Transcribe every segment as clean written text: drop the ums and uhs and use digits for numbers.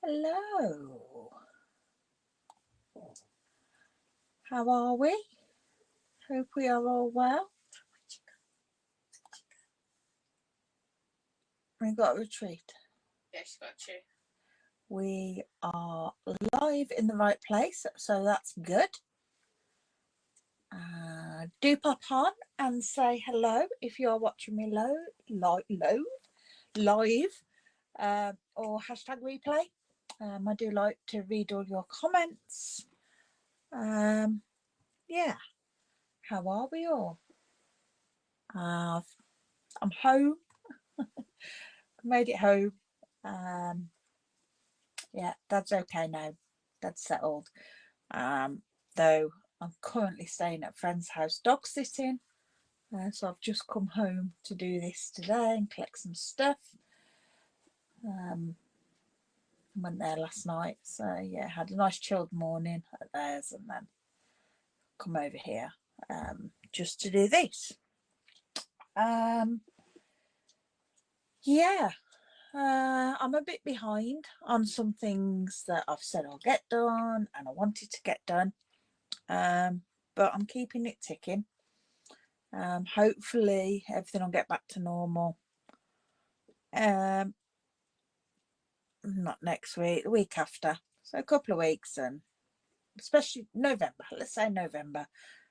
Hello. How are we? Hope we are all well. We got a retreat. Yeah, she's got you. We are live in the right place, so that's good. Do pop on and say hello if you're watching me live, or hashtag replay. I do like to read all your comments. Yeah, how are we all? I'm home. Made it home. Yeah, Dad's okay now. Dad's settled. Though I'm currently staying at a friend's house dog sitting. So I've just come home to do this today and collect some stuff. Went there last night. So yeah, had a nice chilled morning at theirs and then come over here just to do this. Yeah, I'm a bit behind on some things that I've said I'll get done and I wanted to get done. But I'm keeping it ticking. Hopefully everything will get back to normal. Not next week, the week after. So a couple of weeks, and especially November. Let's say November,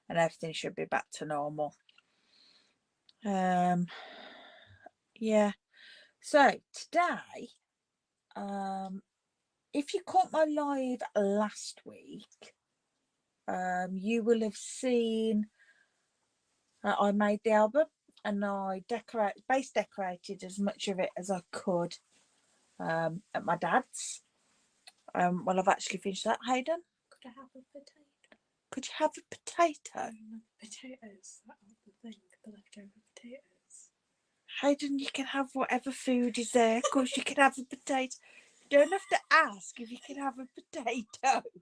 and everything should be back to normal. Yeah. So today, if you caught my live last week, you will have seen I made the album and I base decorated as much of it as I could at my dad's. Well, I've actually finished that. Hayden, Could I have a potato? could you have a potato? Potatoes, that was the thing, the leftover potatoes. Hayden, you can have whatever food is there. Of course, you can have a potato. You don't have to ask if you can have a potato. I didn't know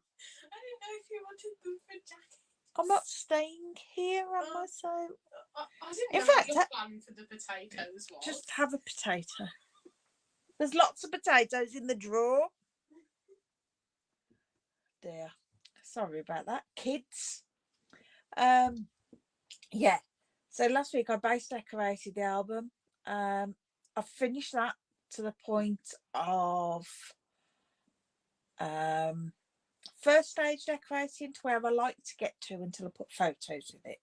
if you wanted them for jackets. I'm not staying here, am I? So I didn't in know fact, what your plan for the potatoes was. Just have a potato. There's lots of potatoes in the drawer. Dear, sorry about that, kids. Yeah. So last week I base decorated the album. I finished that to the point of first stage decorating, to where I like to get to until I put photos with it,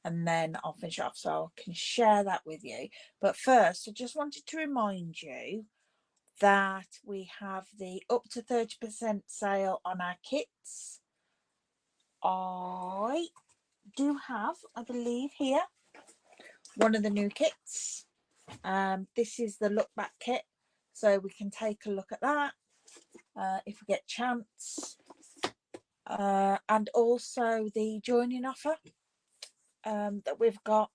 and then I'll finish off so I can share that with you. But first, I just wanted to remind you that we have the up to 30% sale on our kits. I do have, I believe, here one of the new kits. This is the look back kit, so we can take a look at that if we get a chance. And also the joining offer that we've got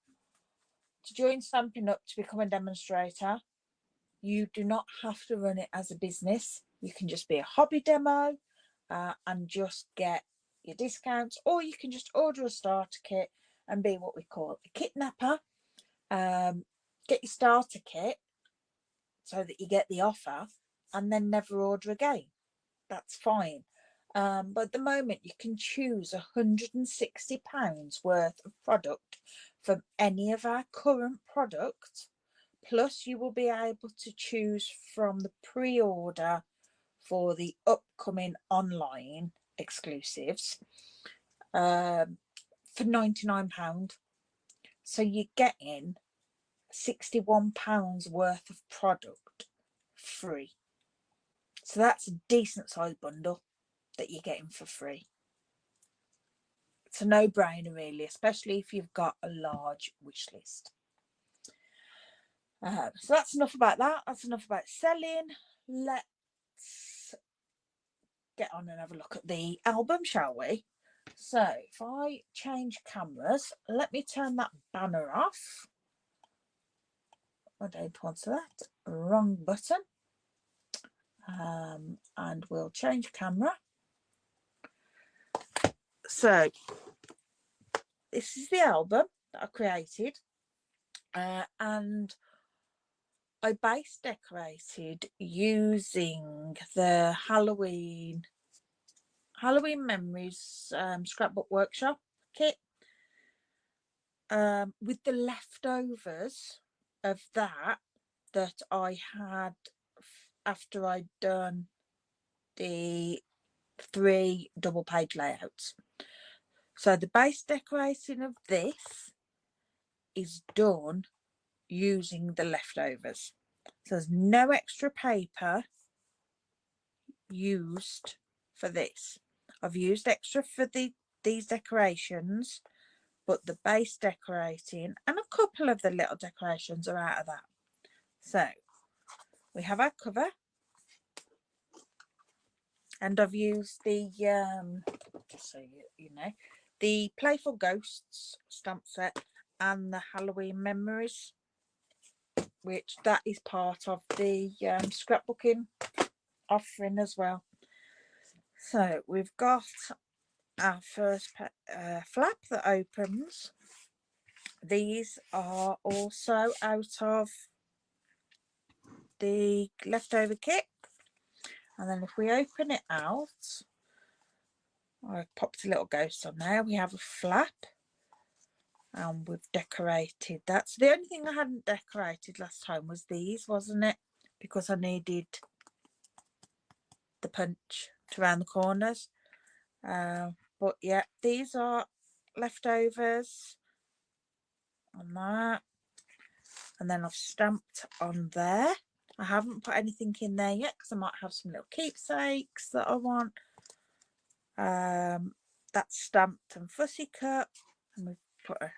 to join Stampin Up to become a demonstrator. You do not have to run it as a business. You can just be a hobby demo and just get your discounts, or you can just order a starter kit and be what we call a kidnapper. Get your starter kit so that you get the offer and then never order again. That's fine. But at the moment you can choose £160 worth of product from any of our current products, plus you will be able to choose from the pre-order for the upcoming online exclusives for £99. So you're getting £61 worth of product free. So that's a decent sized bundle that you're getting for free. It's a no-brainer really, especially if you've got a large wish list. So that's enough about that. That's enough about selling. Let's get on and have a look at the album, shall we? So if I change cameras, let me turn that banner off. I don't want that. Wrong button. And we'll change camera. So this is the album that I created, and I base decorated using the Halloween Memories scrapbook workshop kit, with the leftovers of that I had after I'd done the 3 double page layouts. So the base decorating of this is done using the leftovers. So there's no extra paper used for this. I've used extra for these decorations, but the base decorating and a couple of the little decorations are out of that. So we have our cover, and I've used the just so you know, the Playful Ghosts stamp set and the Halloween Memories, which that is part of the scrapbooking offering as well. So we've got our first flap that opens. These are also out of the leftover kit, and then if we open it out, I popped a little ghost on there. We have a flap, and we've decorated that. So the only thing I hadn't decorated last time was these, wasn't it? Because I needed the punch to round the corners. But yeah, these are leftovers on that, and then I've stamped on there. I haven't put anything in there yet because I might have some little keepsakes that I want. That's stamped and fussy cut, and we've put a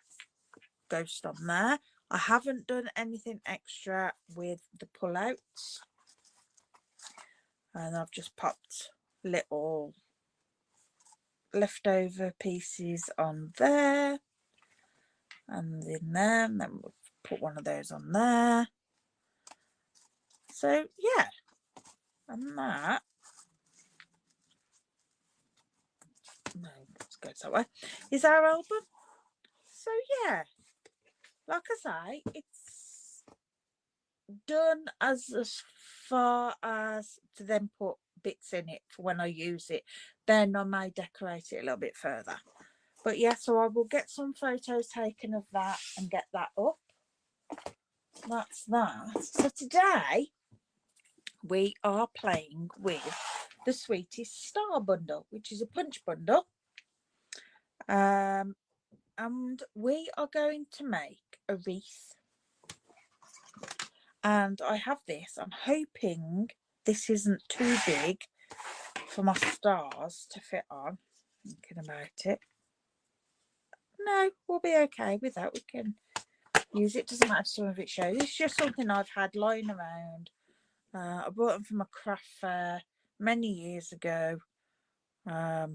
ghost on there. I haven't done anything extra with the pullouts, and I've just popped little leftover pieces on there and in there, and then we'll put one of those on there. So yeah, and that, no, let's go that way, is our album. So yeah, like I say, it's done as far as to then put bits in it for when I use it. Then I may decorate it a little bit further. But yeah, so I will get some photos taken of that and get that up. That's that. So today we are playing with the Sweetest Star bundle, which is a punch bundle. And we are going to make a wreath. And I have this. I'm hoping this isn't too big for my stars to fit on. Thinking about it. No, we'll be okay with that. We can use it. Doesn't matter if some of it shows. It's just something I've had lying around. I bought them from a craft fair many years ago. I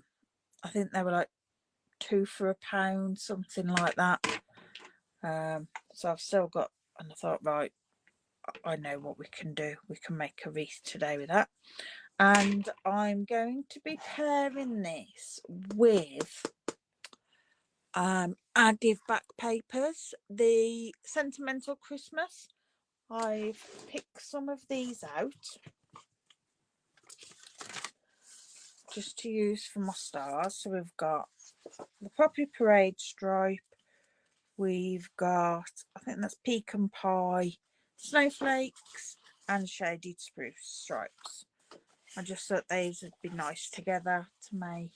think they were like 2 for £1, something like that. So I've still got, and I thought, right, I know what we can do. We can make a wreath today with that. And I'm going to be pairing this with our give back papers, the Sentimental Christmas. I've picked some of these out just to use for my stars. So we've got the Poppy Parade stripe, we've got, I think that's Pecan Pie, Snowflakes, and Shaded Spruce stripes. I just thought these would be nice together to make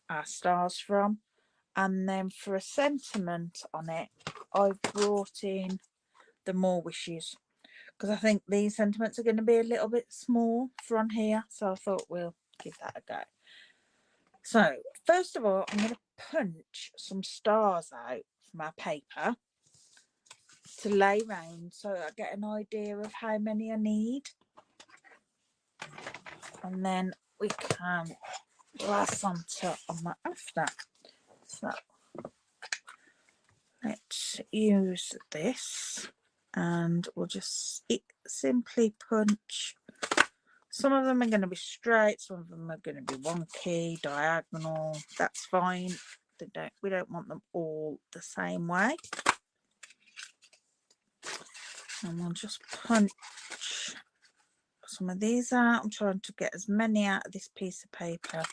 our stars from. And then for a sentiment on it, I've brought in the More Wishes, because I think these sentiments are going to be a little bit small for on here, so I thought we'll give that a go. So first of all, I'm going to punch some stars out from our paper to lay round so I get an idea of how many I need, and then we can glass onto on that after. So let's use this, and we'll just simply punch. Some of them are going to be straight, some of them are going to be wonky, diagonal. That's fine. We don't want them all the same way. And I'll just punch some of these out. I'm trying to get as many out of this piece of paper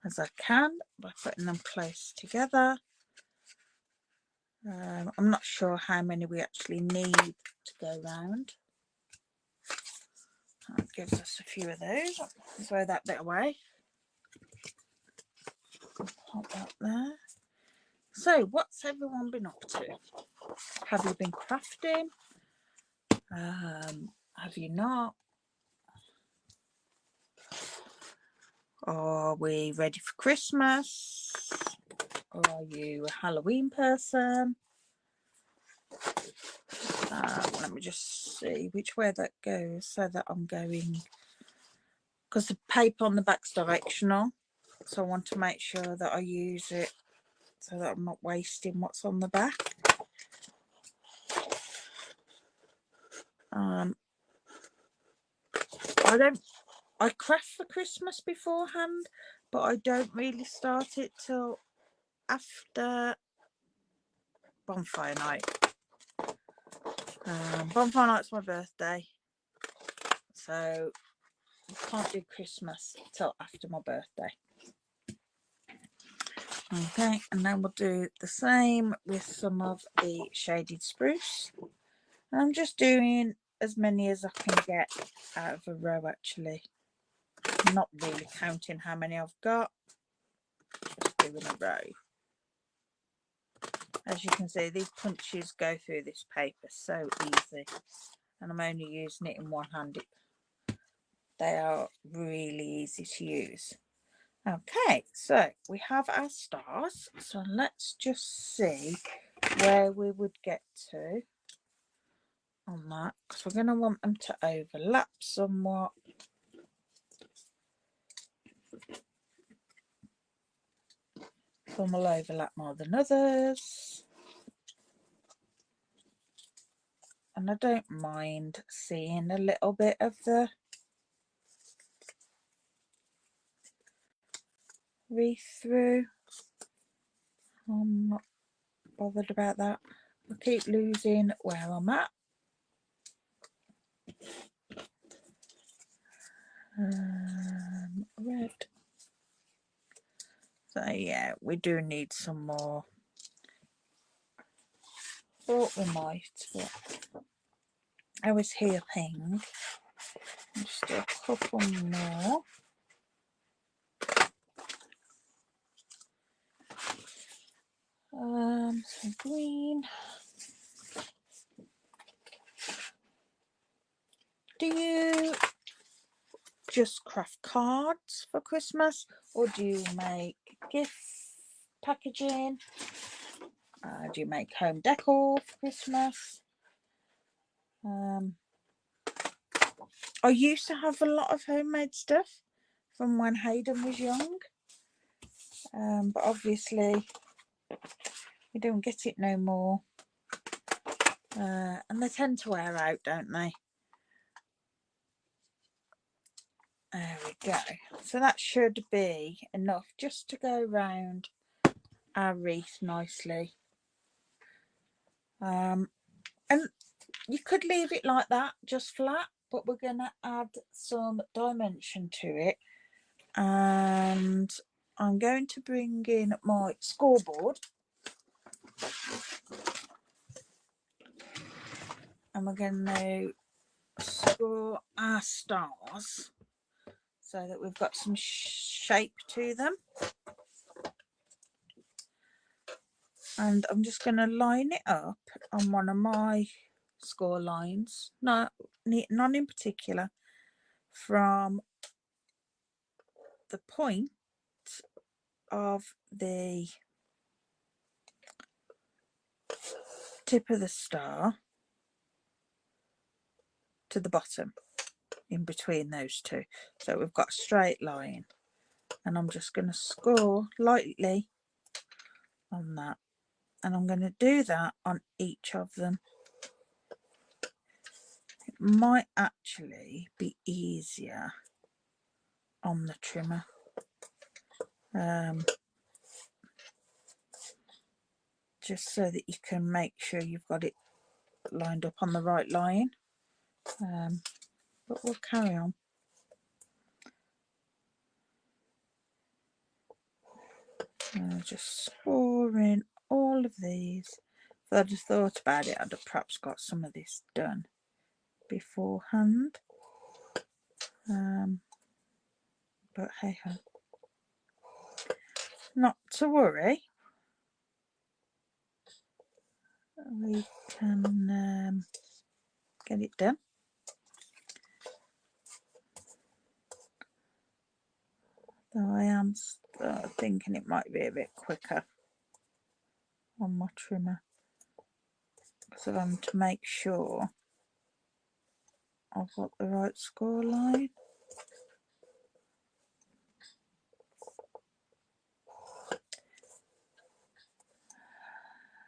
as I can by putting them close together. I'm not sure how many we actually need to go round. That gives us a few of those. I'll throw that bit away. Pop that there. So, what's everyone been up to? Have you been crafting? Have you not? Are we ready for Christmas? Or are you a Halloween person? Let me just see which way that goes so that I'm going, because the paper on the back's directional, so I want to make sure that I use it so that I'm not wasting what's on the back. I craft for Christmas beforehand, but I don't really start it till after bonfire night. Bonfire night's my birthday, so I can't do Christmas till after my birthday. Okay, and then we'll do the same with some of the shaded spruce. I'm just doing as many as I can get out of a row, actually. I'm not really counting how many I've got, just doing a row. As you can see, these punches go through this paper so easy, and I'm only using it in one hand. They are really easy to use. Okay, so we have our stars, so let's just see where we would get to on that, because we're going to want them to overlap somewhat. Some will overlap more than others, and I don't mind seeing a little bit of the wreath through. I'm not bothered about that. I keep losing where I'm at. Red. So yeah, we do need some more. Thought we might, but I was here pink. Just do a couple more. Some green. Do you just craft cards for Christmas, or do you make gift packaging? Do you make home decor for Christmas? I used to have a lot of homemade stuff from when Hayden was young, but obviously we don't get it no more, and they tend to wear out, don't they? There we go. So that should be enough just to go round our wreath nicely. And you could leave it like that, just flat, but we're going to add some dimension to it. And I'm going to bring in my scoreboard. And we're going to score our stars so that we've got some shape to them. And I'm just going to line it up on one of my score lines, none in particular, from the point of the tip of the star to the bottom, in between those two. So we've got a straight line, and I'm just going to score lightly on that, and I'm going to do that on each of them. It might actually be easier on the trimmer. Just so that you can make sure you've got it lined up on the right line, but we'll carry on. Just scoring all of these. If I'd have thought about it, I'd have perhaps got some of this done beforehand. But hey ho, not to worry. We can get it done. Though I am thinking it might be a bit quicker on my trimmer, because I'm to make sure I've got the right score line.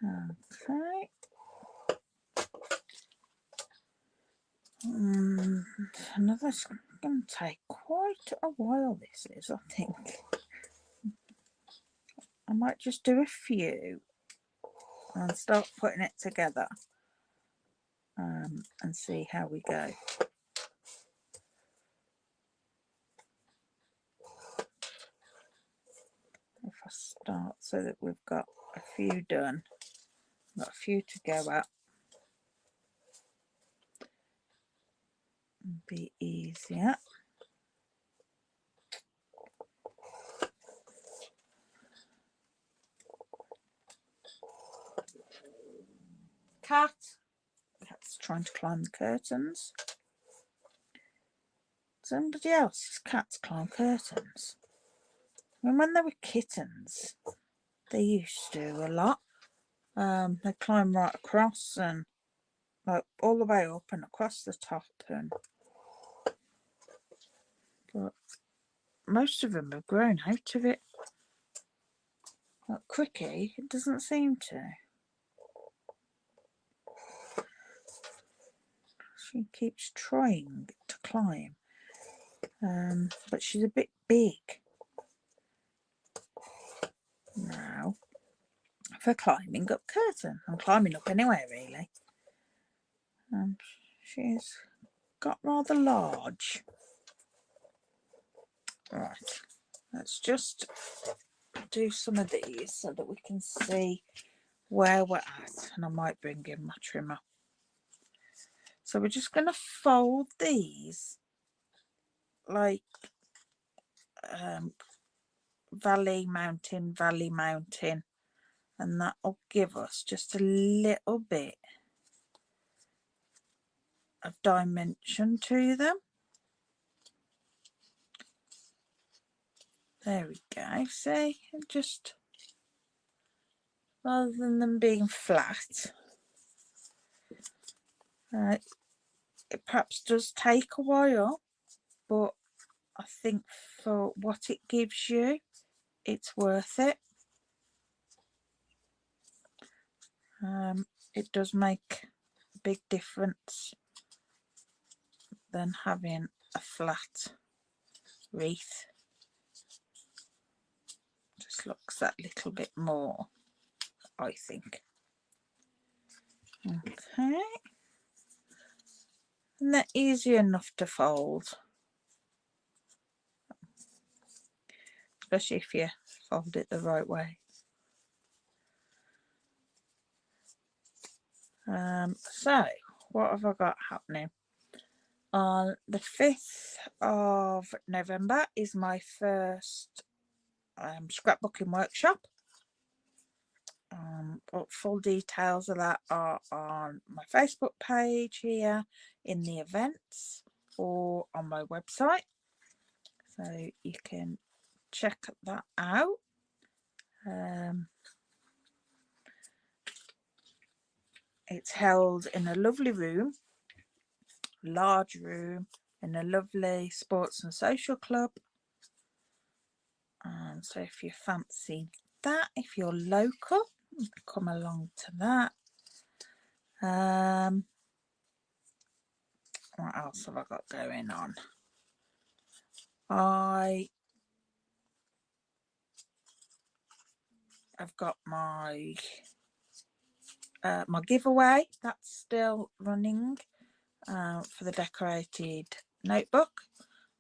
Okay. Another's going to take quite a while, this is, I think. I might just do a few and start putting it together and see how we go. If I start so that we've got a few done, got a few to go at, it'll be easier. Cat's trying to climb the curtains. Somebody else's cats climb curtains. And when they were kittens, they used to do a lot. They climb right across and like all the way up and across the top, but most of them have grown out of it. Like Cricky, it doesn't seem to. She keeps trying to climb, but she's a bit big now for climbing up curtain and climbing up anywhere really. She's got rather large. Right, let's just do some of these so that we can see where we're at, and I might bring in my trimmer. So we're just going to fold these like valley, mountain, and that will give us just a little bit of dimension to them. There we go. See, just rather than them being flat, it perhaps does take a while, but I think for what it gives you, it's worth it. It does make a big difference than having a flat wreath. Just looks that little bit more, I think. Okay, and they're easy enough to fold, especially if you fold it the right way. So what have I got happening? On the 5th of November is my first scrapbooking workshop. Full details of that are on my Facebook page here in the events or on my website, so you can check that out. It's held in a lovely room, large room, in a lovely sports and social club. So if you fancy that, if you're local, come along to that. What else have I got going on? I've got my my giveaway. That's still running for the decorated notebook.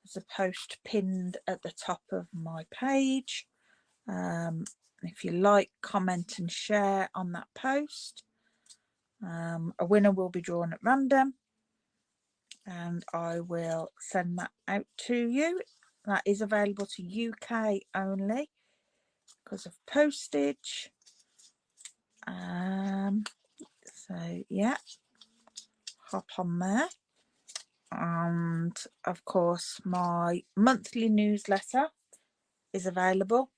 There's a post pinned at the top of my page. If you like, comment and share on that post. A winner will be drawn at random, and I will send that out to you. That is available to UK only because of postage. So yeah, hop on there. And of course my monthly newsletter is available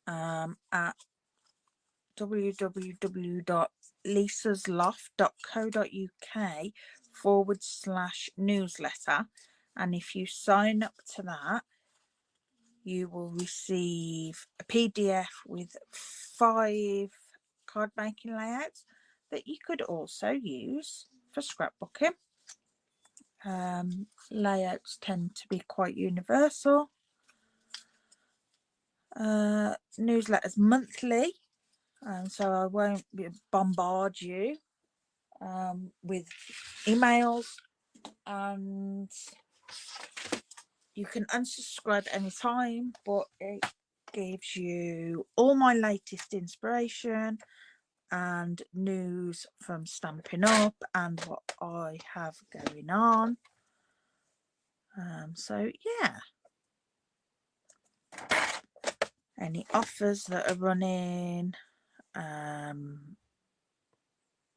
at www.lisasloft.co.uk/newsletter, and if you sign up to that, you will receive a PDF with 5 card making layouts that you could also use for scrapbooking. Layouts tend to be quite universal. Newsletters monthly, so I won't bombard you with emails, and you can unsubscribe anytime, but it gives you all my latest inspiration and news from Stampin Up and what I have going on. So yeah, any offers that are running,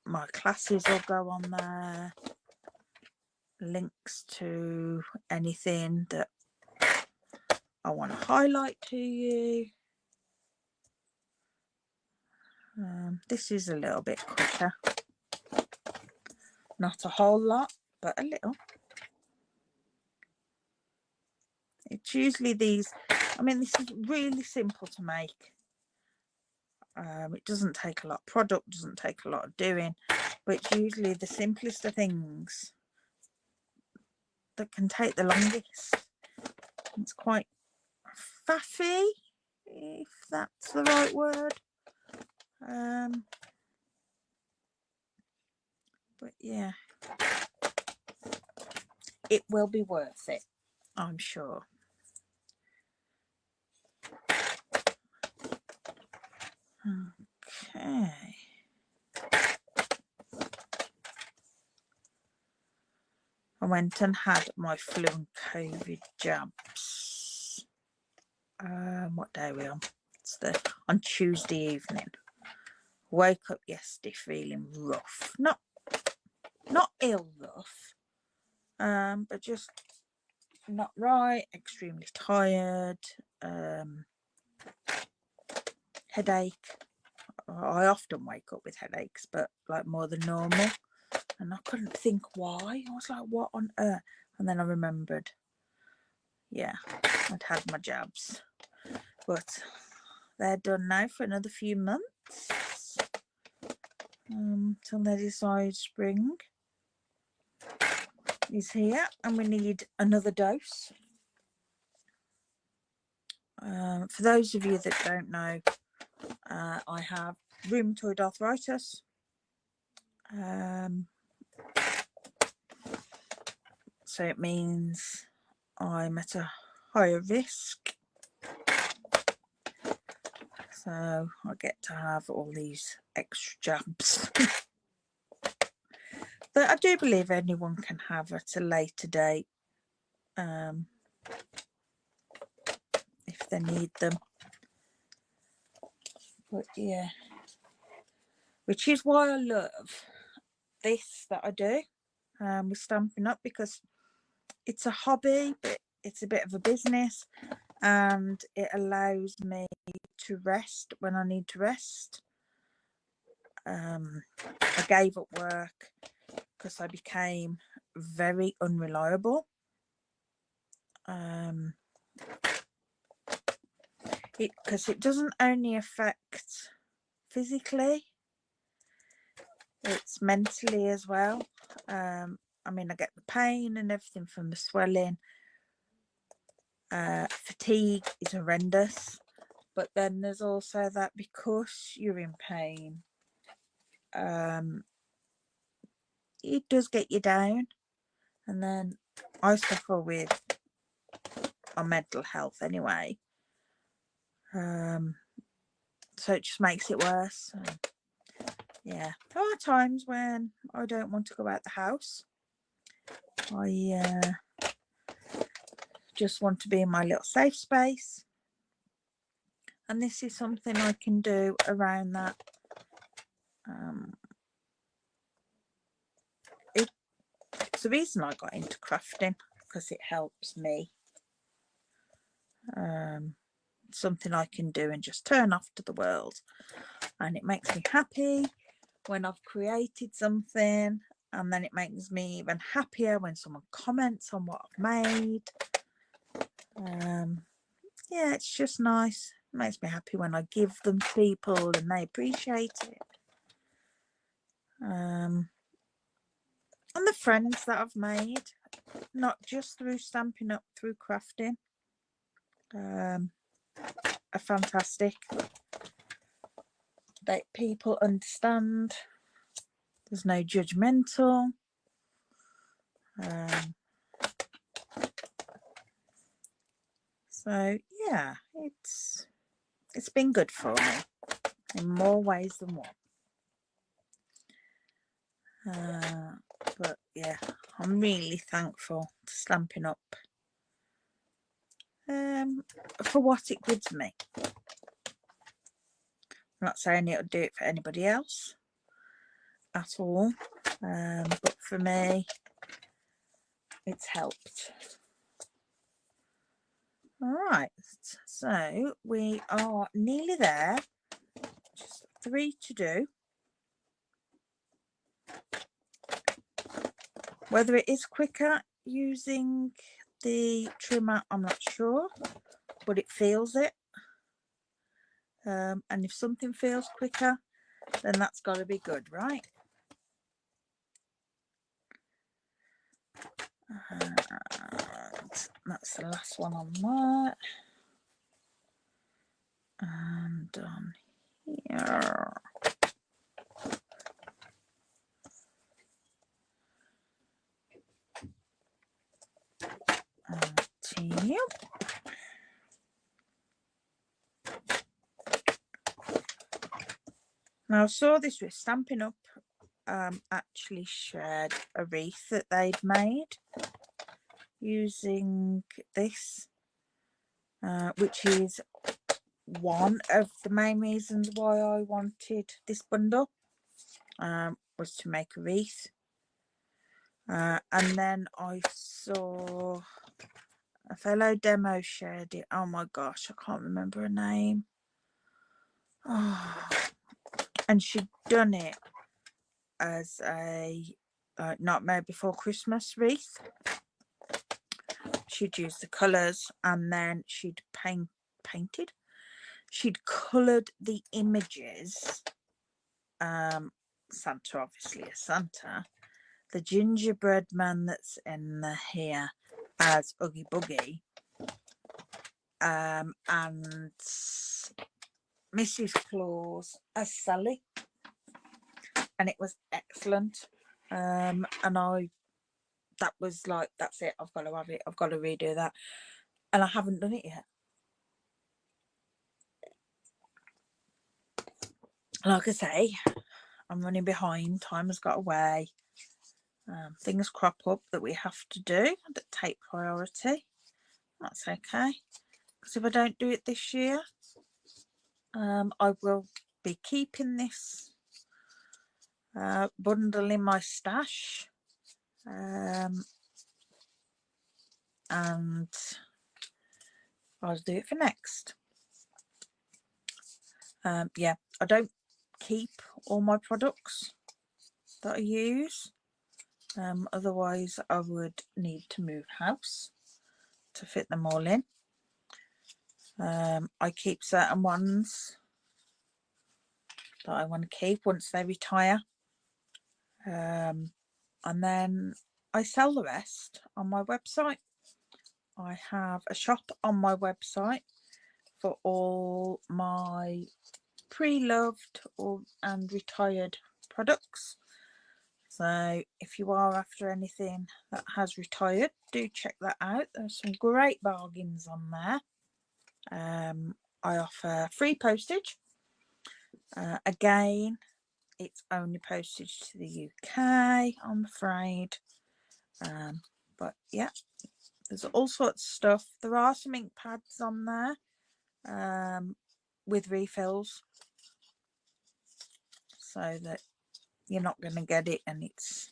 my classes will go on there, links to anything that I want to highlight to you. This is a little bit quicker, not a whole lot, but a little. It's usually these, I mean, this is really simple to make. It doesn't take a lot of product, doesn't take a lot of doing, but it's usually the simplest of things that can take the longest. It's quite faffy, if that's the right word. But yeah, it will be worth it, I'm sure. Okay. I went and had my flu and COVID jabs. What day are we on? It's on Tuesday evening. Woke up yesterday feeling rough. Not ill rough, but just not right, extremely tired, headache. I often wake up with headaches, but like more than normal, and I couldn't think why. I was like, what on earth? And then I remembered, yeah, I'd had my jabs, but they're done now for another few months, till they decide spring is here and we need another dose. For those of you that don't know, I have rheumatoid arthritis. So it means I'm at a higher risk. So I get to have all these extra jabs that I do believe anyone can have at a later date, if they need them. But yeah, which is why I love this that I do with Stampin' Up, because it's a hobby, but it's a bit of a business, and it allows me to rest when I need to rest. I gave up work because I became very unreliable. Because it doesn't only affect physically, it's mentally as well. I mean, I get the pain and everything from the swelling. Fatigue is horrendous, but then there's also that because you're in pain, it does get you down. And then I suffer with my mental health anyway. So it just makes it worse. So, yeah, there are times when I don't want to go out the house. I just want to be in my little safe space. And this is something I can do around that. It's the reason I got into crafting, because it helps me. Something I can do and just turn off to the world, and it makes me happy when I've created something, and then it makes me even happier when someone comments on what I've made. Yeah, it's just nice. It makes me happy when I give them to people and they appreciate it. And the friends that I've made, not just through Stampin' Up, through crafting, are fantastic. That people understand. There's no judgmental. So yeah, it's been good for me in more ways than one. But yeah, I'm really thankful to Stampin' Up for what it gives me. I'm not saying it'll do it for anybody else at all, but for me, it's helped. All right, so we are nearly there. Just 3 to do. Whether it is quicker using the trimmer, I'm not sure, but it feels it. And if something feels quicker, then that's got to be good, right? That's the last one on that. And on here. And here. Now I saw this with Stampin' Up actually shared a wreath that they'd made using this, which is one of the main reasons why I wanted this bundle, was to make a wreath. And then I saw a fellow demo shared it. Oh my gosh, I can't remember her name. Oh, and she'd done it as a Nightmare Before Christmas wreath. She'd used the colours and then she'd painted. She'd coloured the images. Santa, obviously a Santa. The gingerbread man that's in here as Oogie Boogie. And Mrs. Claus as Sally. And it was excellent. And that was like, that's it, I've got to have it, I've got to redo that. And I haven't done it yet. Like I say, I'm running behind, time has got away. Things crop up that we have to do that take priority. That's okay, because if I don't do it this year, I will be keeping this bundle in my stash, and I'll do it for next. Yeah, I don't keep all my products that I use, otherwise I would need to move house to fit them all in. I keep certain ones that I want to keep once they retire, and then I sell the rest on my website. I have a shop on my website for all my pre-loved and retired products. So if you are after anything that has retired, do check that out. There's some great bargains on there. I offer free postage. Again, it's only postage to the UK, I'm afraid. But yeah, there's all sorts of stuff. There are some ink pads on there with refills, so that you're not going to get it and it's,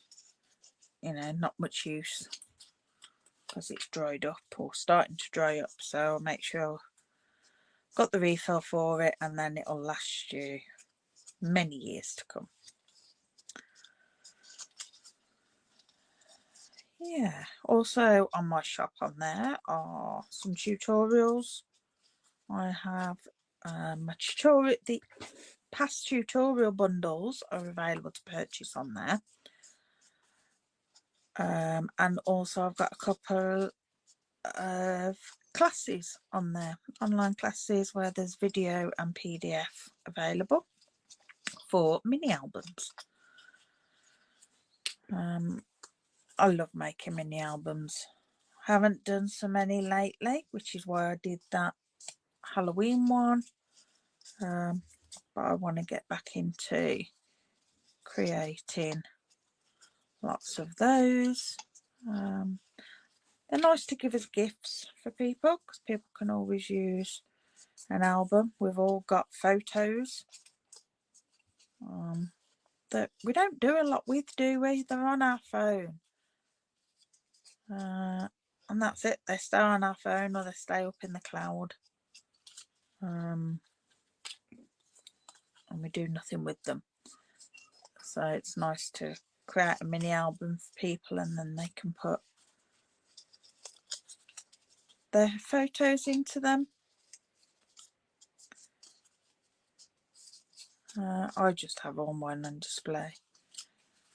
you know, not much use because it's dried up or starting to dry up. So I'll make sure I've got the refill for it, and then it'll last you many years to come. Yeah, also on my shop on there are some tutorials. I have my tutorial, the past tutorial bundles are available to purchase on there. And also I've got a couple of classes on there, online classes where there's video and PDF available for mini albums. I love making mini albums. Haven't done so many lately, which is why I did that Halloween one. But I want to get back into creating lots of those. They're nice to give as gifts for people, because people can always use an album. We've all got photos that we don't do a lot with, do we? They're on our phone. And that's it. They stay on our phone or they stay up in the cloud. And we do nothing with them. So it's nice to create a mini album for people, and then they can put their photos into them. I just have all mine on display.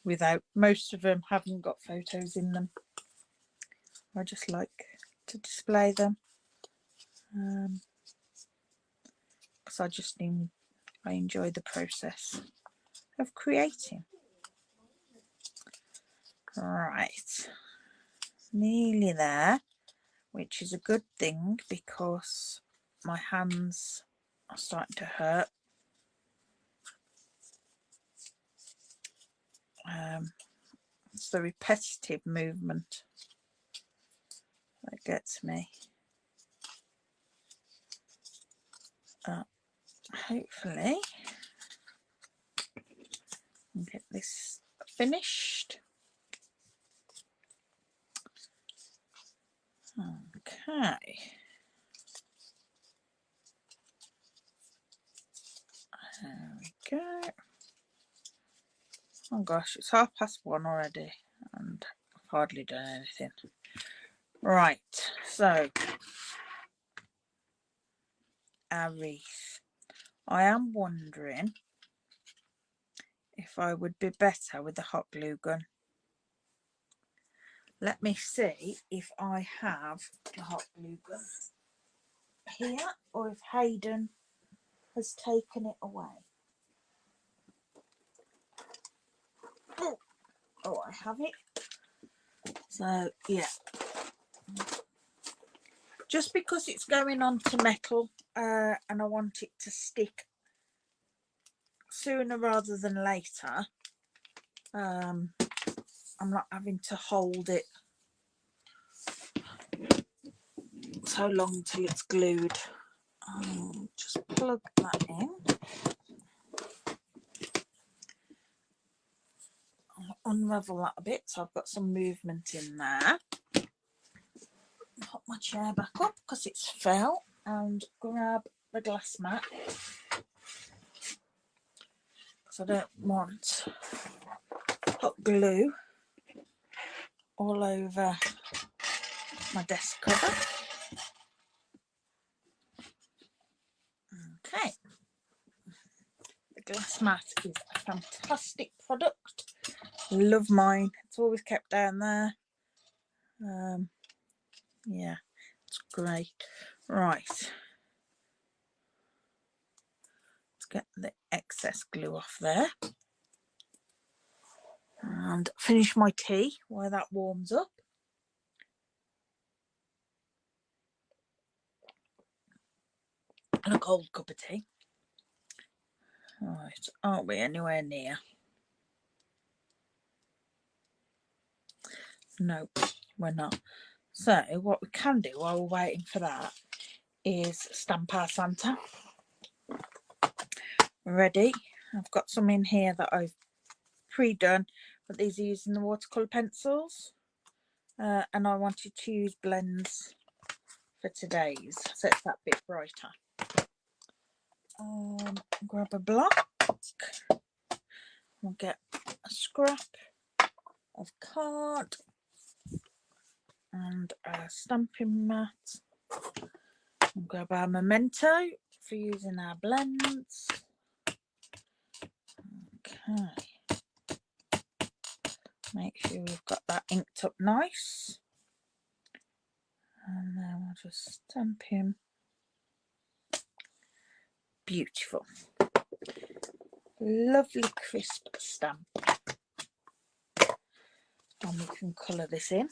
Without, most of them haven't got photos in them. I just like to display them because I enjoy the process of creating. Right, nearly there, which is a good thing because my hands are starting to hurt. It's the repetitive movement that gets me. Hopefully I'll get this finished. Okay. There we go. Oh gosh, it's 1:30 already and I've hardly done anything. Right, so our wreath. I am wondering if I would be better with the hot glue gun. Let me see if I have the hot glue gun here or if Hayden has taken it away. Oh, I have it. So yeah, just because it's going onto metal and I want it to stick sooner rather than later, I'm not having to hold it so long till it's glued. Just plug that in. I'll unravel that a bit so I've got some movement in there. Put my chair back up because it's fell, and grab the glass mat because I don't want hot glue all over my desk cover. Okay, the glass mat is a fantastic product. Love mine. It's always kept down there. Yeah, it's great. Right, let's get the excess glue off there. and finish my tea while that warms up. And a cold cup of tea. Right, aren't we anywhere near? No, we're not. So what we can do while we're waiting for that is stamp our Santa. Ready? I've got some in here that I've pre-done, but these are using the watercolour pencils. And I wanted to use blends for today's, so it's that bit brighter. Grab a block. We'll get a scrap of card and a stamping mat. We'll grab our memento for using our blends. Okay. Make sure we've got that inked up nice. And then we'll just stamp him. Beautiful. Lovely crisp stamp. And we can colour this in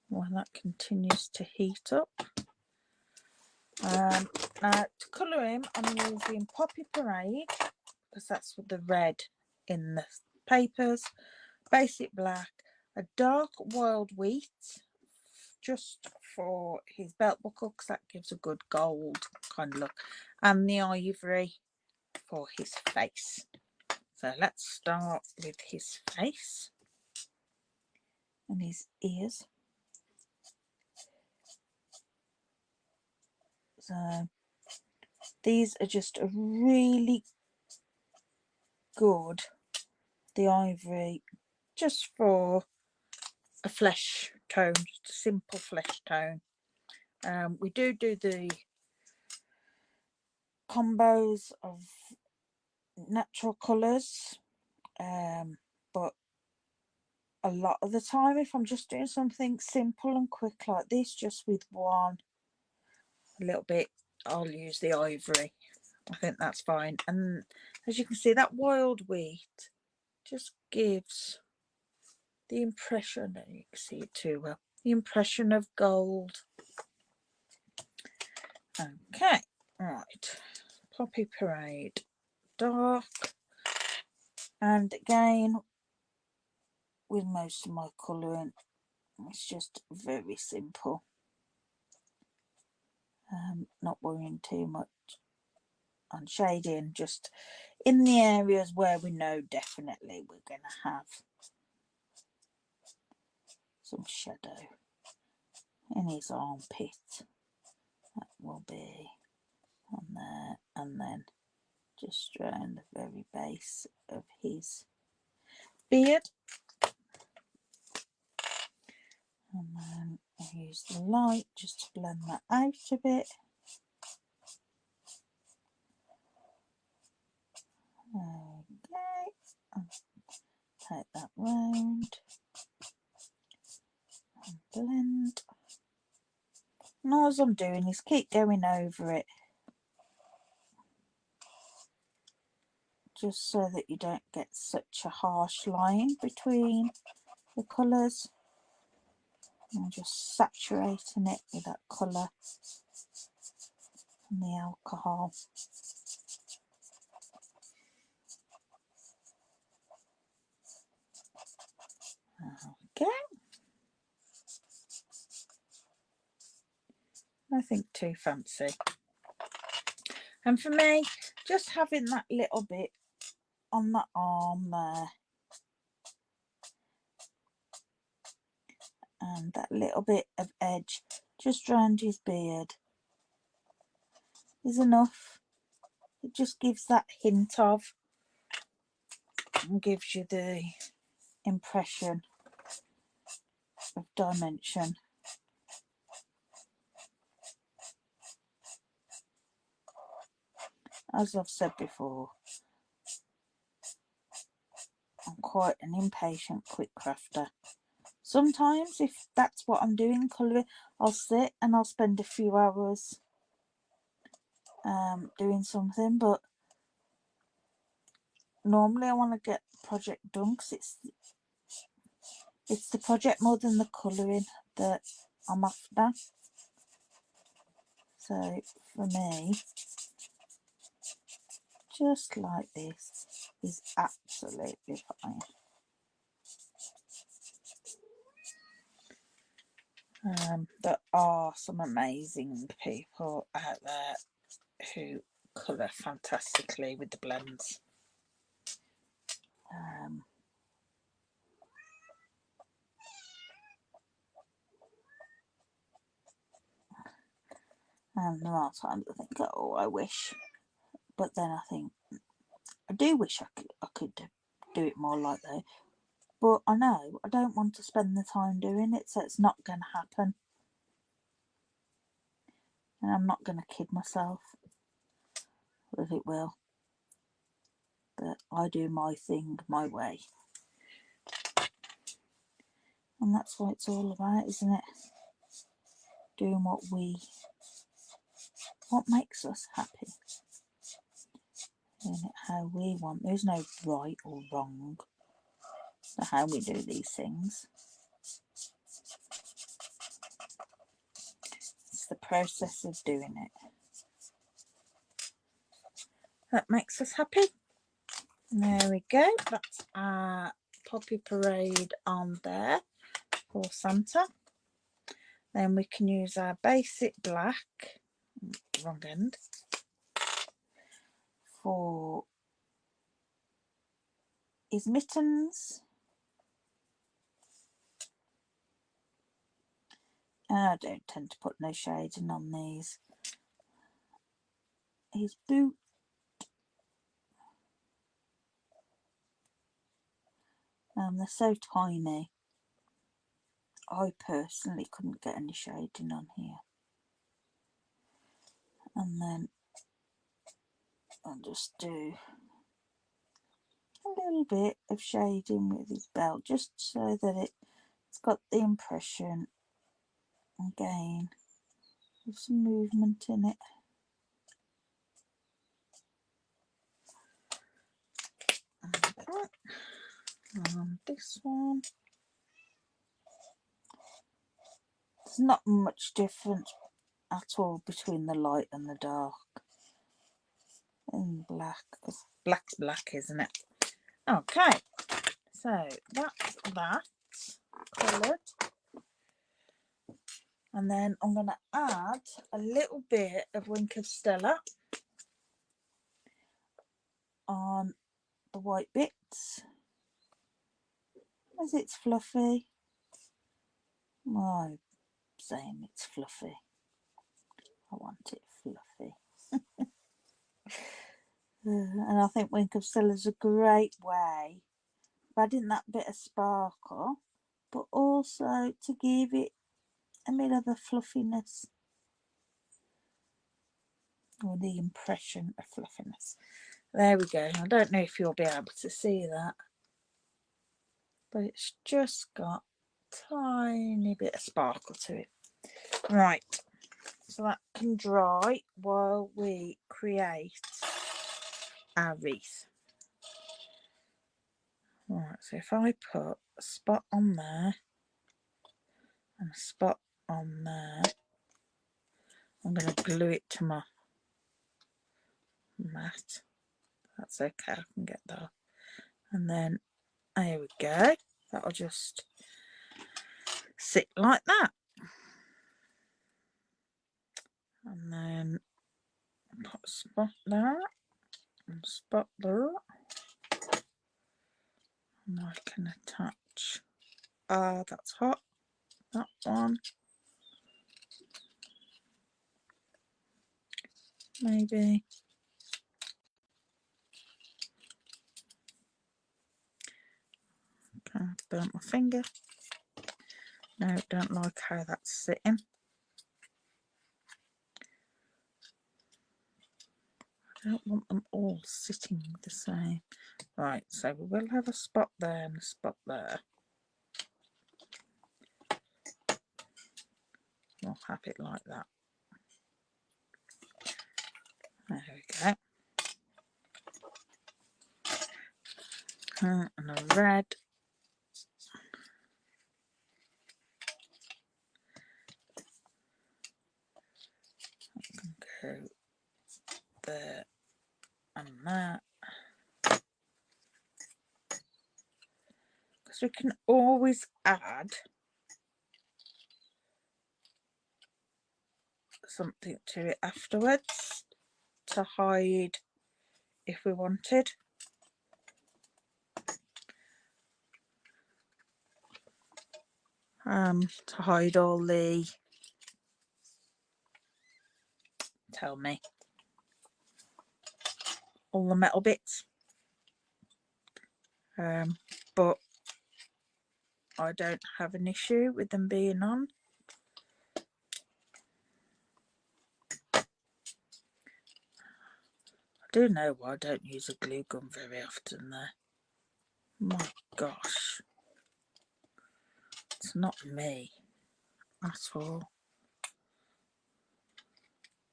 while that continues to heat up. Now to colour him, I'm using Poppy Parade because that's with the red in the papers, basic black, a dark wild wheat just for his belt buckle because that gives a good gold kind of look, and the ivory for his face. So let's start with his face and his ears. So these are just a really good, the ivory, just for a flesh tone, just a simple flesh tone. We do the combos of natural colours, but a lot of the time if I'm just doing something simple and quick like this, just with one, a little bit, I'll use the ivory. I think that's fine. And as you can see, that wild wheat just gives the impression, and you can see it too well, the impression of gold. Okay, right, Poppy Parade, dark, and again with most of my colouring it's just very simple. Not worrying too much on shading, just in the areas where we know definitely we're going to have some shadow. In his armpit, that will be on there, and then just around the very base of his beard. And then I'll use the light just to blend that out a bit. Okay, take that round and blend. And all I'm doing is keep going over it, just so that you don't get such a harsh line between the colours. I'm just saturating it with that colour and the alcohol. Okay, nothing too fancy. And for me, just having that little bit on the arm there, and that little bit of edge just round his beard is enough. It just gives that hint of, and gives you the impression of dimension. As I've said before, I'm quite an impatient quick crafter. Sometimes if that's what I'm doing, colouring, I'll sit and I'll spend a few hours doing something, but normally I want to get the project done because it's the project more than the colouring that I'm after. So for me, just like this is absolutely fine. There are some amazing people out there who colour fantastically with the blends. And there are times I think, oh, I wish, but then I think I do wish I could do it more like that. But I know I don't want to spend the time doing it, so it's not going to happen. And I'm not going to kid myself that it will. But I do my thing my way. And that's what it's all about, isn't it? Doing what makes us happy. Doing it how we want. There's no right or wrong for how we do these things. It's the process of doing it that makes us happy. There we go. That's our Poppy Parade on there for Santa. Then we can use our basic black, wrong end, for his mittens. And I don't tend to put no shading on these. His boot. They're so tiny. I personally couldn't get any shading on here. And then I'll just do a little bit of shading with his belt, just so that it's got the impression, again, of some movement in it. Okay. And this one, there's not much difference at all between the light and the dark in black, because black's black, isn't it? Okay, so that's that coloured, and then I'm going to add a little bit of Wink of Stella on the white bits as it's fluffy. I'm saying it's fluffy. I want it fluffy. And I think Wink of Stella is a great way of adding that bit of sparkle, but also to give it a bit of the fluffiness, or the impression of fluffiness. There we go. I don't know if you'll be able to see that, but it's just got a tiny bit of sparkle to it. Right, so that can dry while we create our wreath. Right, so if I put a spot on there and a spot on there, I'm going to glue it to my mat. That's okay, I can get that. And then there we go. That'll just sit like that. And then put a spot there and spot there. And I can attach, that's hot, that one. Maybe. Okay, I've burnt my finger. No, don't like how that's sitting. I don't want them all sitting the same. Right, so we will have a spot there and a spot there. We'll have it like that. There we go. and a red. I can go there and that. Because we can always add something to it afterwards to hide if we wanted. To hide all the, tell me, all the metal bits. But I don't have an issue with them being on. I do know why I don't use a glue gun very often there. My gosh. It's not me at all.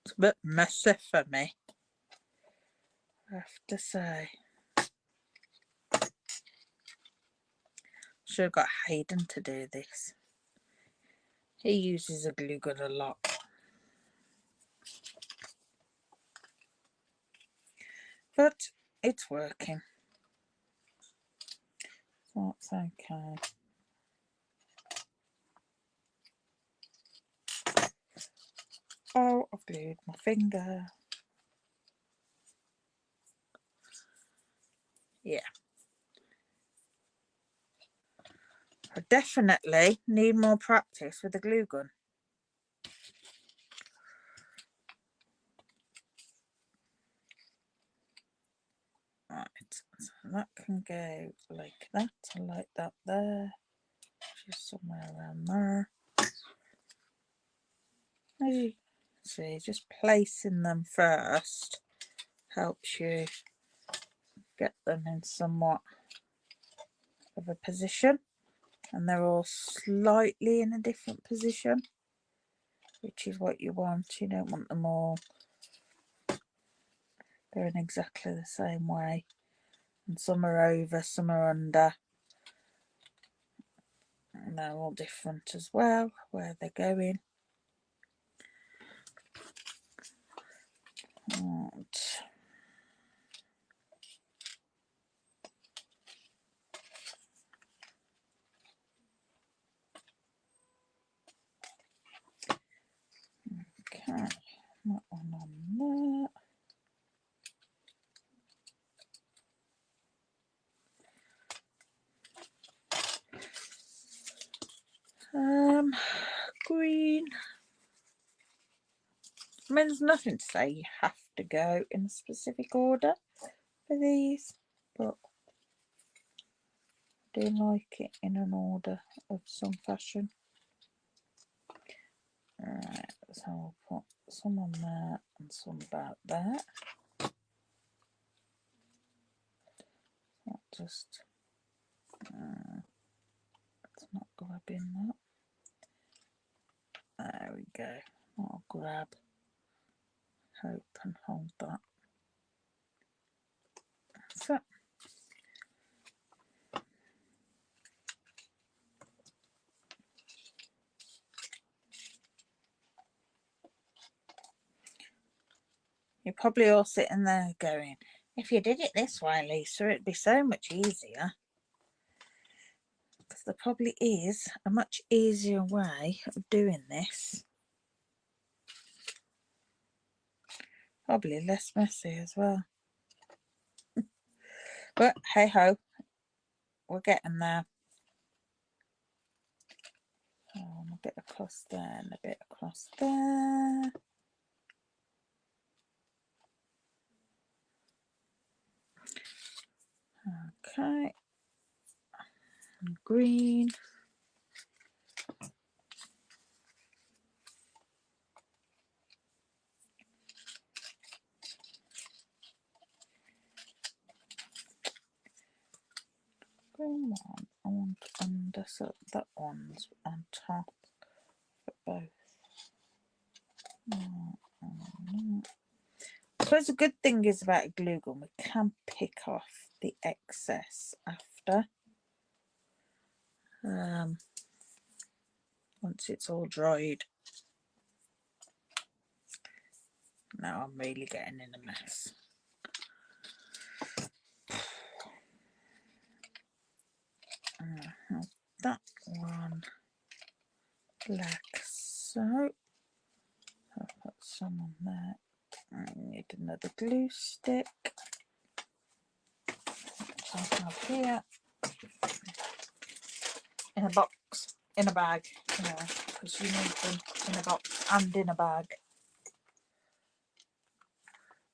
It's a bit messy for me, I have to say. Should have got Hayden to do this. He uses a glue gun a lot. But it's working. So that's okay. Oh, I've glued my finger. Yeah. I definitely need more practice with the glue gun. Right, so that can go like that. I like that there. Just somewhere around there. As you see, just placing them first helps you get them in somewhat of a position, and they're all slightly in a different position, which is what you want. You don't want them all going exactly the same way, and some are over, some are under, and they're all different as well where they're going. And okay, that one on there. Green. I mean, there's nothing to say you have to go in a specific order for these, but I do like it in an order of some fashion. Alright, so I'll put some on there and some about there. Not just, it's not grabbing that. There we go. I'll grab, hope and hold that. So, you're probably all sitting there going, if you did it this way, Lisa, it'd be so much easier. Because there probably is a much easier way of doing this. Probably less messy as well. But hey ho, we're getting there. A bit across there and a bit across there. Okay. And green. Green one I want under, so that one's on top for both. I suppose the good thing is about a glue gun, we can pick off the excess after. Once it's all dried. Now I'm really getting in a mess. That one like so. I'll put some on there. I need another glue stick. I have here in a box, in a bag, because you need them in a box and in a bag.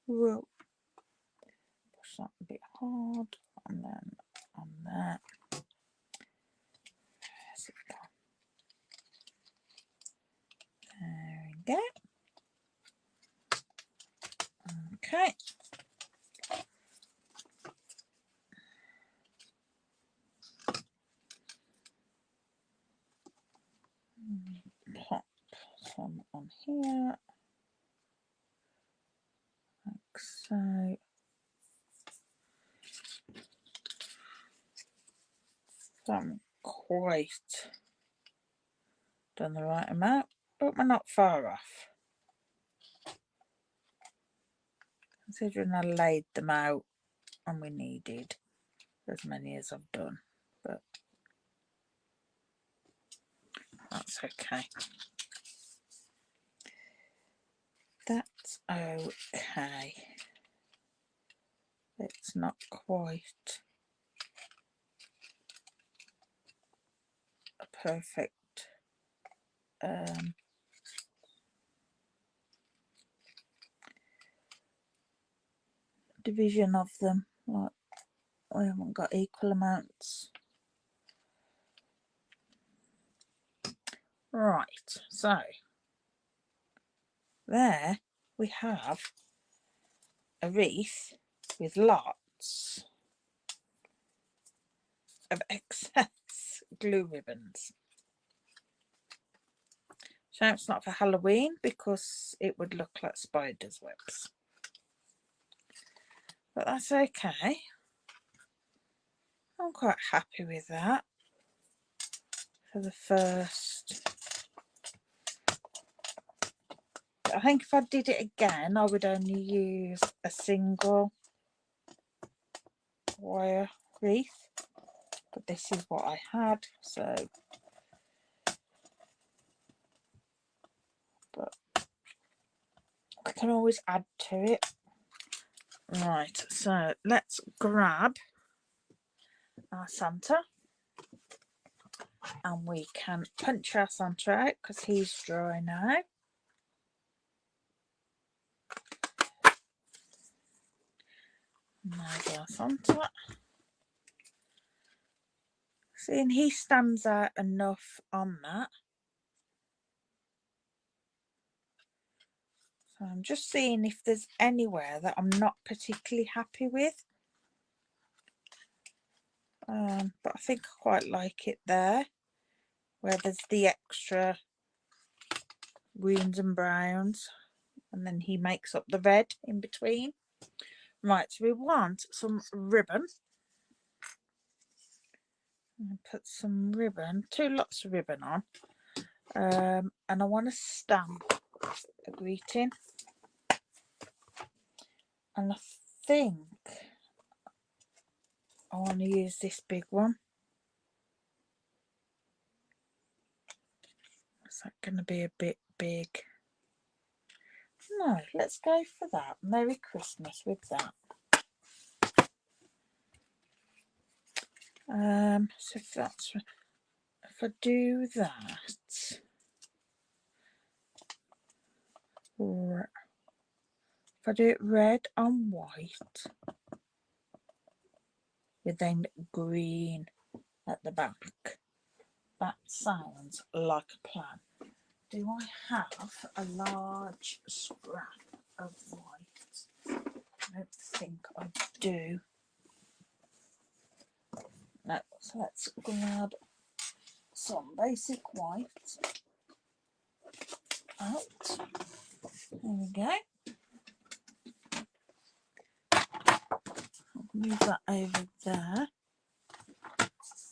Whoa. Push that a bit hard, and then on there. Where's it gone? There we go. Okay. Pop some on here, like so. So I'm quite done the right amount, but we're not far off. Considering I laid them out and we needed as many as I've done, but that's okay. That's okay. It's not quite a perfect division of them. Like, we haven't got equal amounts. Right, so there we have a wreath with lots of excess glue ribbons. Shame it's not for Halloween because it would look like spiders' webs. But that's okay. I'm quite happy with that for the first. I think if I did it again, I would only use a single wire wreath. But this is what I had, so. But I can always add to it. Right, so let's grab our Santa. And we can punch our Santa out because he's dry now. There's our Santa. See, and he stands out enough on that. So I'm just seeing if there's anywhere that I'm not particularly happy with. But I think I quite like it there, where there's the extra greens and browns, and then he makes up the red in between. Right, so we want some ribbon. Put some ribbon, 2 lots of ribbon on, and I want to stamp a greeting, and I think I want to use this big one. Is that going to be a bit big? No, let's go for that. Merry Christmas with that. So if I do that, or if I do it red and white with then green at the back, that sounds like a plan. Do I have a large scrap of white? I don't think I do. No, so let's grab some basic white out. There we go. Move that over there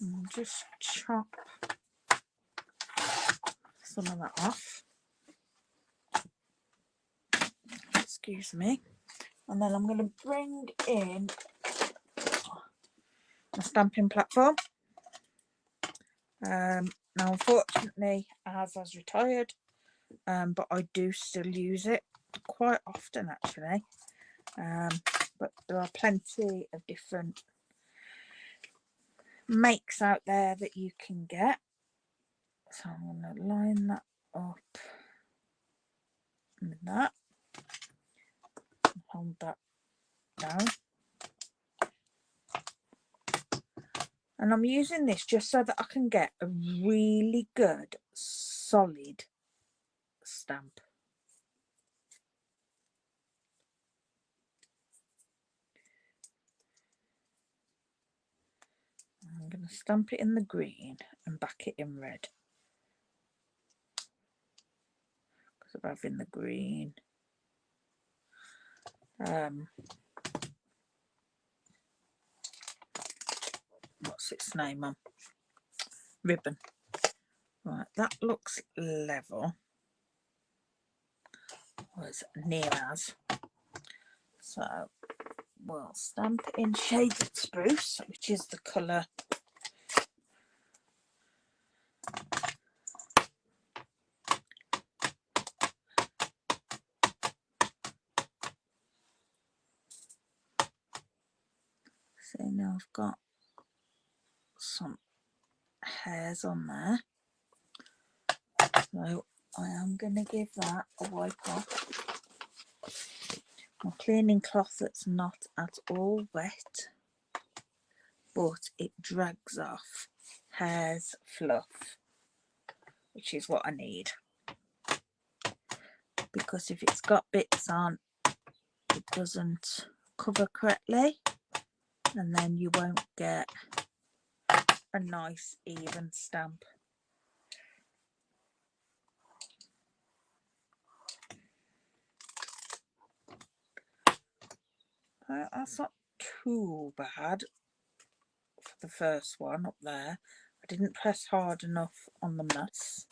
and just chop some of that off. Excuse me. And then I'm going to bring in my stamping platform. Now unfortunately ours has retired, but I do still use it quite often actually. But there are plenty of different makes out there that you can get. So I'm going to line that up with that and hold that down. And I'm using this just so that I can get a really good solid stamp. I'm going to stamp it in the green and back it in red, because I'm having the green what's its name on ribbon. Right, that looks level, or as near as. So we'll stamp it in Shaded Spruce, which is the colour so now I've got some hairs on there, so I am going to give that a wipe off. My cleaning cloth that's not at all wet, but it drags off hairs, fluff, which is what I need, because if it's got bits on, it doesn't cover correctly, and then you won't get a nice even stamp. That's not too bad for the first one up there. I didn't press hard enough on the muss.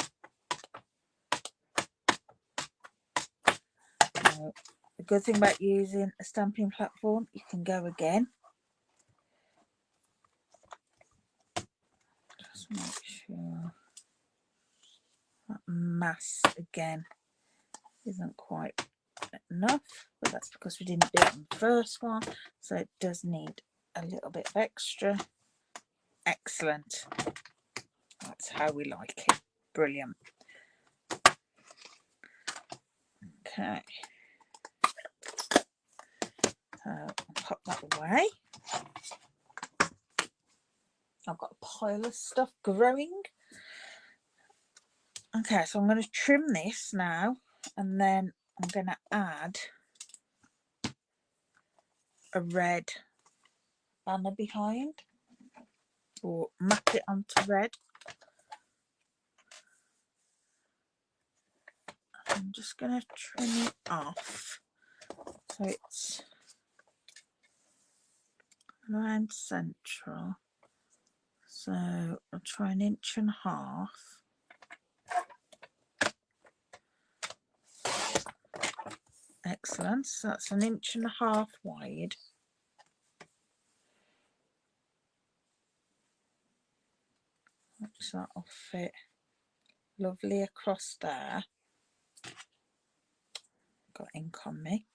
The good thing about using a stamping platform, you can go again. Just make sure that mass again isn't quite enough, but that's because we didn't do it on the first one, so it does need a little bit of extra. Excellent. That's how we like it. Brilliant. Okay. Pop that away. I've got a pile of stuff growing. Okay, so I'm going to trim this now, and then I'm going to add a red banner behind, or map it onto red. I'm just going to trim it off so it's around central. So I'll try 1.5 inches. Excellent. So that's 1.5 inches wide. So that'll fit lovely across there. Got ink on me.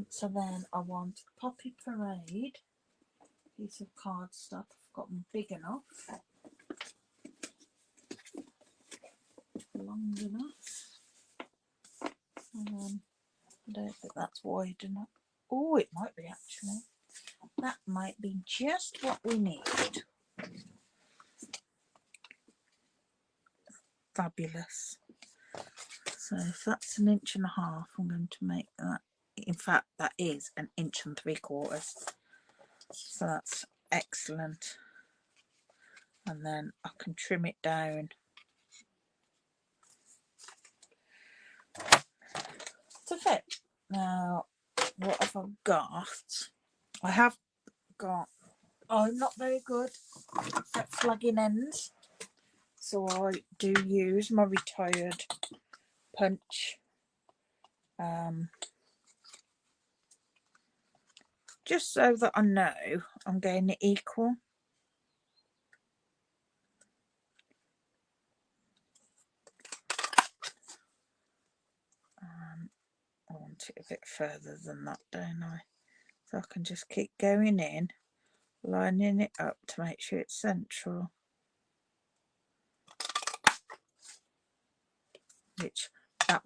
So then I want Poppy Parade piece of cardstock. I've got them big enough, long enough. I don't think that's wide enough. Oh, it might be actually. That might be just what we need. Fabulous. So if that's 1.5 inches, I'm going to make that. In fact, that is 1 3/4 inches. So that's excellent. And then I can trim it down to fit. Now what have I got? I have got, I'm not very good at flagging ends, so I do use my retired punch, just so that I know I'm getting it equal. I want it a bit further than that, don't I? So I can just keep going in, lining it up to make sure it's central. Which that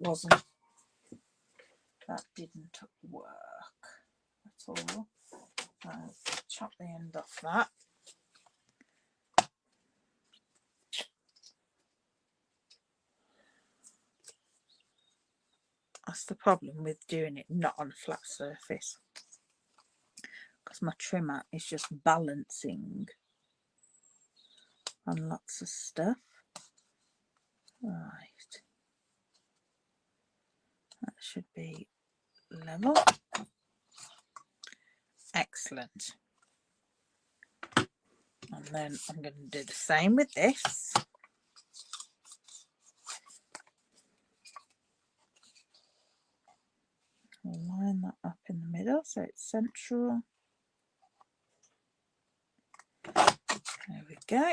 didn't work at all. Chop the end off that. That's the problem with doing it not on a flat surface, because my trimmer is just balancing on lots of stuff. Right, that should be level. Excellent. And then I'm going to do the same with this. I'll line that up in the middle so it's central. There we go.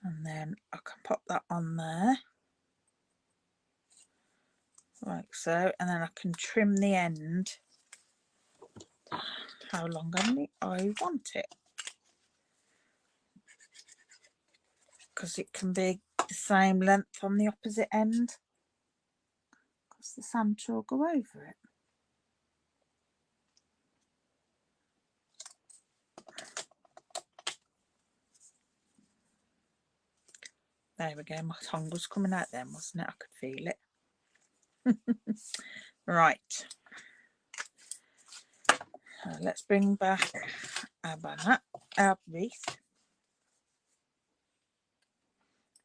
And then I can pop that on there like so, and then I can trim the end how long I want it, because it can be the same length on the opposite end, because the Santa will go over it. There we go, my tongue was coming out then, wasn't it? I could feel it. Right, let's bring back our banner, our wreath.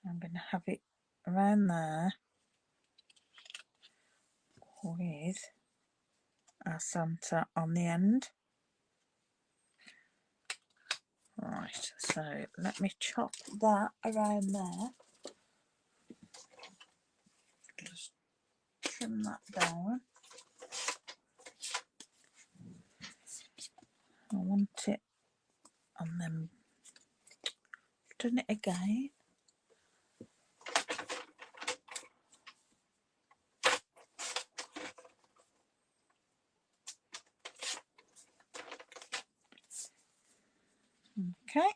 I'm going to have it around there with our Santa on the end. Right, so let me chop that around there. Just trim that down. I want it, and then done it again. Okay.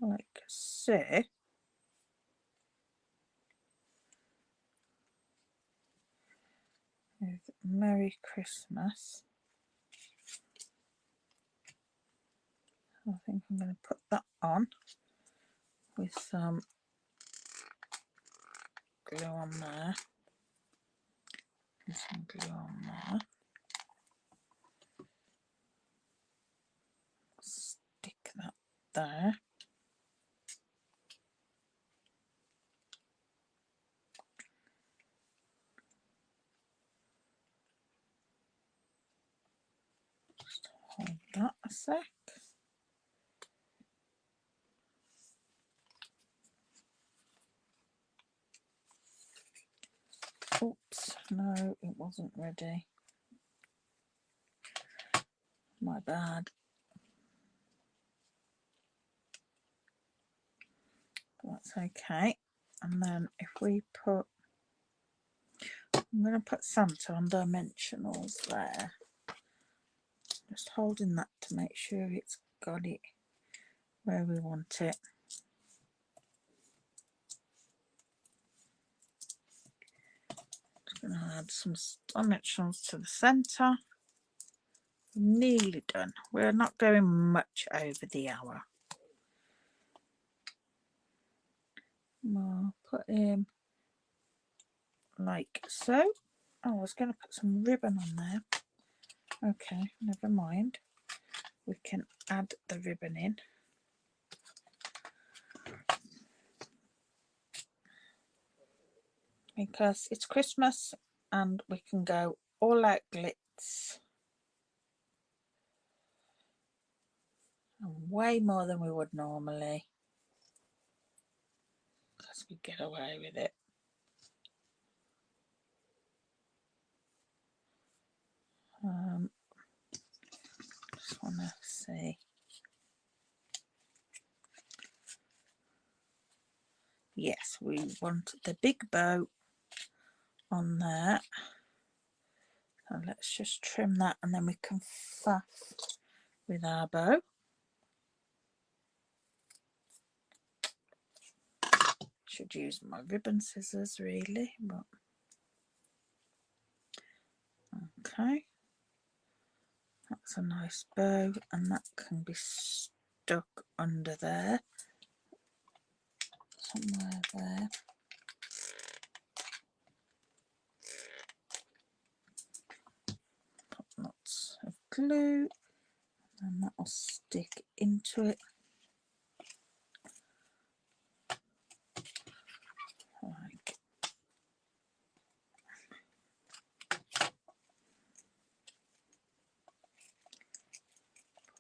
Like so. With Merry Christmas. I think I'm going to put that on with some glue on there. And some glue on there. Stick that there. Just hold that a sec. Oops, no, it wasn't ready. My bad. That's okay. And then if we put, I'm going to put Santa on dimensionals there. Just holding that to make sure it's got it where we want it. Just going to add some dimensionals to the centre. Nearly done. We're not going much over the hour. I'll put him like so. Oh, I was going to put some ribbon on there. Okay, never mind. we can add the ribbon in. Because it's Christmas and we can go all out glitz. And way more than we would normally. Because we get away with it. Just want to see. Yes, we want the big bow on there. So let's just trim that and then we can faff with our bow. Should use my ribbon scissors really, but okay. That's a nice bow and that can be stuck under there. Somewhere there. Put lots of glue and that will stick into it. Like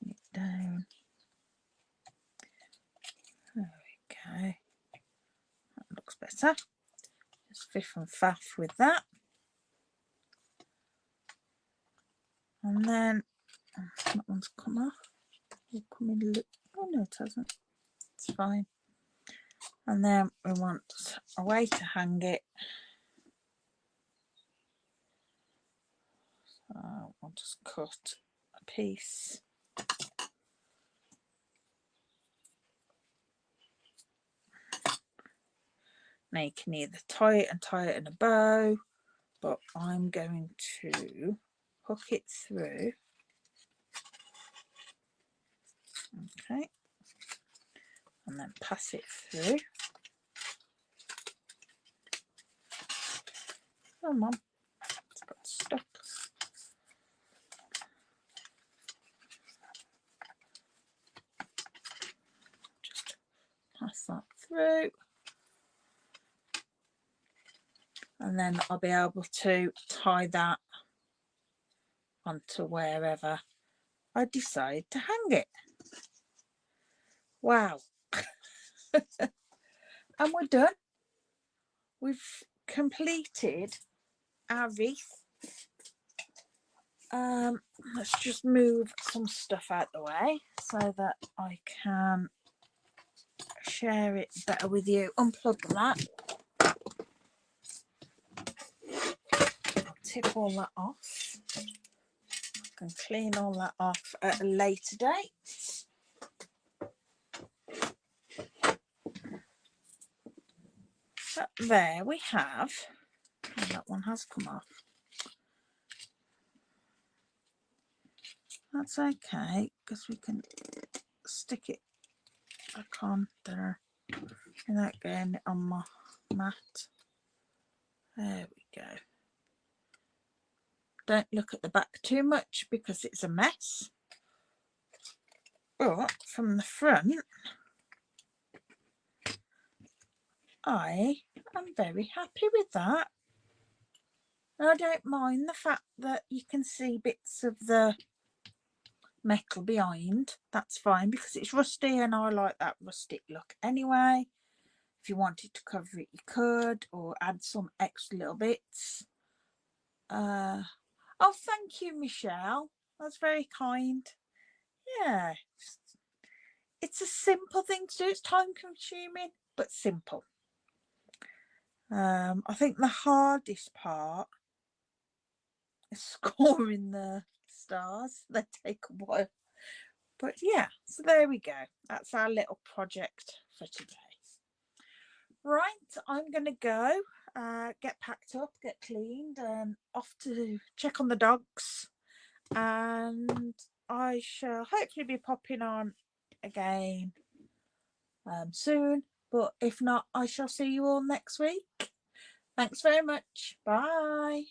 put it down. There we go. That looks better. Just fiff and faff with that. And then that one's come off. We'll come in a little. Oh no, it hasn't. It's fine. And then we want a way to hang it. So I'll just cut a piece. Now you can either tie it in a bow, but I'm going to hook it through. Okay. And then pass it through. Come on, it's got stuck. Just pass that through. And then I'll be able to tie that onto wherever I decide to hang it. Wow. And we're done. We've completed our wreath. Let's just move some stuff out the way so that I can share it better with you. Unplug that. I'll tip all that off. I can clean all that off at a later date. But there we have. Oh, that one has come off. That's okay because we can stick it back on there without getting it on my mat. There we go. Don't look at the back too much because it's a mess. But from the front, I am very happy with that. I don't mind the fact that you can see bits of the metal behind. That's fine because it's rusty and I like that rustic look anyway. If you wanted to cover it, you could, or add some extra little bits. Oh, thank you, Michelle. That's very kind. Yeah, it's a simple thing to do. It's time consuming, but simple. I think the hardest part is scoring the stars. They take a while. But yeah, so there we go. That's our little project for today. Right, I'm going to go get packed up, get cleaned, and off to check on the dogs. And I shall hopefully be popping on again soon. But if not, I shall see you all next week. Thanks very much. Bye.